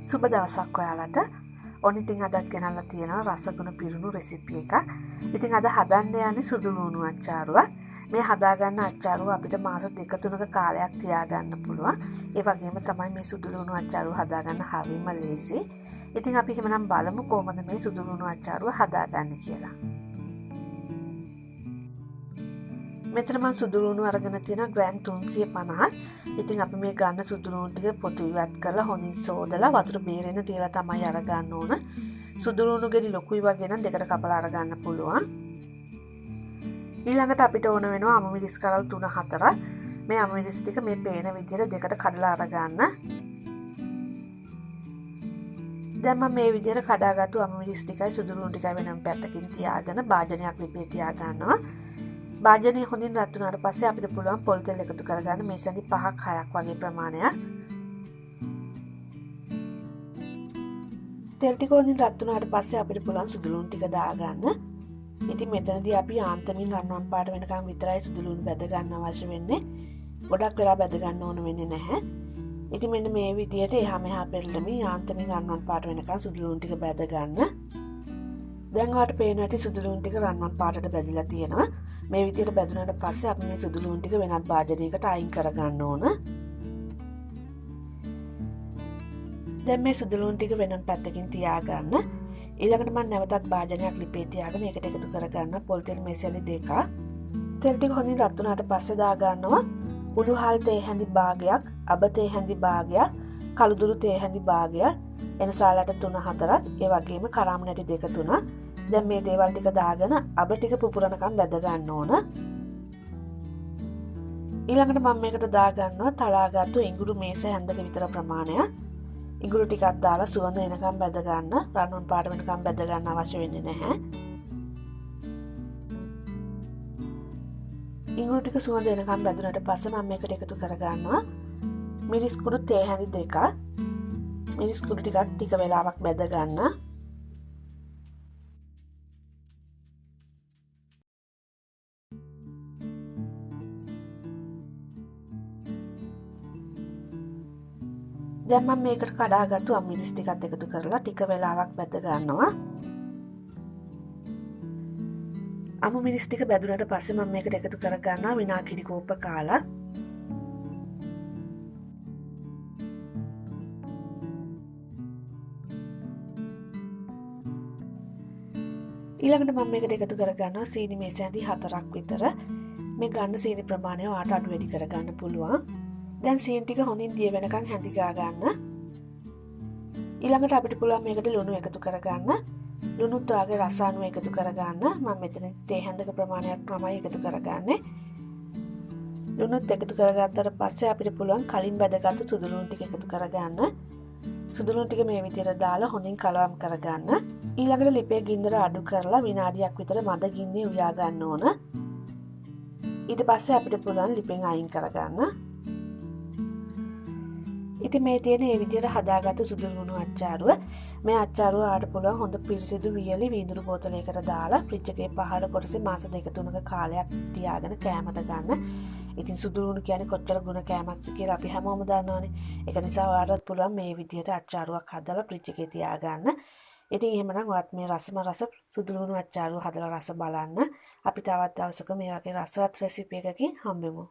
සුබ දවසක් ඔයාලට. ඔන්න ඉතින් අදත් ගෙනල්ලා තියෙනවා රසගුණ පිරුණු රෙසිපි එකක්. ඉතින් අද හදන්න යන්නේ සුදු ලුණු අච්චාරුවක්. මේ හදාගන්න අච්චාරුව අපිට මාස 2-3ක කාලයක් තියාගන්න පුළුවන්. ඒ වගේම තමයි මේ සුදු ලුණු අච්චාරුව හදාගන්න හරිම ලේසි. ඉතින් අපි එහෙමනම් බලමු කොහොමද මේ සුදු ලුණු අච්චාරුව හදාගන්නේ කියලා. මෙතන මම සුදු ලුණු අරගෙන තියෙන ග්‍රෑම් 350. ඉතින් අපි මේ ගන්න සුදු ලුණු ටික පොතු ඉවත් කරලා හොඳින් සෝදලා වතුර බේරෙන්න තියලා තමයි අරගන්න ඕන. සුදු ලුණු ගෙඩි ලොකුයි වගේ නම් දෙකට කපලා අරගන්න පුළුවන්. ඊළඟට අපිට ඕන වෙනවා අමු මිරිස් කරල් 3-4. මේ අමු මිරිස් ටික මේ පේන විදිහට දෙකට කඩලා අරගන්න. දැන් මම මේ විදිහට කඩාගත්තු අමු මිරිස් ටිකයි සුදු ලුණු ටිකයි වෙනම පැත්තකින් තියාගෙන භාජනයක් ලිපේ තියාගන්නවා. භාජනය හොඳින් රත් වුණාට පස්සේ අපිට පුළුවන් පොල් තෙල් එකතු කරගන්න මේ සැඳි 5-6ක් වගේ ප්‍රමාණයක්. තෙල් ටික හොඳින් රත් වුණාට පස්සේ අපිට පුළුවන් සුදු ලුණු ටික දාගන්න. ඉතින් මෙතනදී අපි යාන්තමින් රන්වන් පාට වෙනකම් විතරයි සුදු ලුණු බැද ගන්න අවශ්‍ය වෙන්නේ. ගොඩක් වෙලා බැද ගන්න ඕන වෙන්නේ නැහැ. ඉතින් මෙන්න මේ විදිහට එහා මෙහා පෙරලමින් යාන්තමින් රන්වන් පාට වෙනකම් සුදු ලුණු ටික බැද ගන්න. දැන් ඔයාලට පේනවා ඇති සුදු ලුණු ටික රන්වන් පාටට බැදිලා තියෙනවා. මේ විදිහට බැදුනට පස්සේ අපි මේ සුදු ලුණු ටික වෙනත් භාජනයකට අයින් කරගන්න ඕන. දැන් මේ සුදු ලුණු ටික වෙනම පැත්තකින් තියාගන්න. ඊළඟට මම නැවතත් භාජනයක් ලිපේ තියාගෙන ඒකට එකතු කරගන්න පොල් තෙල් මේසැලි 2ක්. තෙල් ටික හොඳින් රත් වුණාට පස්සේ දා ගන්නවා උඩු හාල් තේ හැඳි භාගයක්, අබ තේ හැඳි භාගයක්, කළුදුරු තේ හැඳි භාගයක්, එනසාලට 3-4ක්, ඒ වගේම කරාම් නැටි 2-3. දැන් මේ දේවල් ටික දාගෙන අබ ටික පුපුරනකම් බැද ගන්න ඕන. ඊළඟට මම මේකට දා ගන්නවා තලාගත්තු ඉඟුරු මේස හැන්දක විතර ප්‍රමාණයක්. ඉඟුරු ටිකක් දාලා සුවඳ එනකම් බැද ගන්න. රන්වන් පාට වෙනකම් බැද ගන්න අවශ්‍ය වෙන්නේ නැහැ. ඉඟුරු ටික සුවඳ එනකම් බැදුනට පස්සේ මම මේකට එකතු කර ගන්නවා මිරිස් කුඩු තේ හැඳි 2ක්. මිරිස් කුඩු ටිකක් ටික වෙලාවක් බැද ගන්න. දැන් මම මේකට කඩාගත්තු අමු මිරිස් ටිකත් එකතු කරලා ටික වෙලාවක් බැද ගන්නවා. අමු මිරිස් ටික බැදුනට පස්සේ මම මේකට එකතු කර ගන්නවා විනාගිරි කෝප්ප කාලක්. ඊළඟට මම මේකට එකතු කර ගන්නවා සීනි මේස ඇඳි 4ක් විතර. මේ ගන්න සීනි ප්‍රමාණය ඔයාලට අඩු වැඩි කර ගන්න පුළුවන්. දැන් සීනි ටික හොඳින් දිය වෙනකන් හැඳි ගා ගන්න. ඊළඟට අපිට පුළුවන් මේකට ලුණු එකතු කර ගන්න. ලුණුත් ඔයාගේ රස අනුව එකතු කර ගන්න. මම මෙතන තේ හැඳක ප්‍රමාණයක් තමයි එකතු කරගන්නේ. ලුණුත් එකතු කරගත්තට පස්සේ අපිට පුළුවන් කලින් බැදගත්තු සුදු ලුණු ටික එකතු කරගන්න. සුදු ලුණු ටික මේ විදිහට දාලා හොඳින් කලවම් කරගන්න. ඊළඟට ලිපේ ගින්දර අඩු කරලා විනාඩියක් විතර මද ගින්නේ උයා ගන්න ඕන. ඊට පස්සේ අපිට පුළුවන් ලිපෙන් අයින් කරගන්න. ඉතින් මේ තියෙන මේ විදිහට හදාගත්තු සුදු ලුණු අච්චාරුව. මේ අච්චාරුව ආට පුළුවන් හොඳ පිරිසිදු වියලි වීදුරු බෝතලයකට දාලා ෆ්‍රිජ් එකේ පහළ කොටසේ මාස 2-3ක කාලයක් තියාගෙන කෑමට ගන්න. ඉතින් සුදු ලුණු කියන්නේ කොච්චර ගුණ කෑමක්ද කියලා අපි හැමෝම දන්නවනේ. ඒක නිසා ඔයාලට පුළුවන් මේ විදිහට අච්චාරුවක් හදලා ෆ්‍රිජ් එකේ තියාගන්න. ඉතින් එහෙමනම් ඔයත් මේ රස සුදු ලුණු අච්චාරුව හදලා රස බලන්න. අපි තවත් දවසක මේ වගේ රසවත් රෙසිපි එකකින් හම්බෙමු.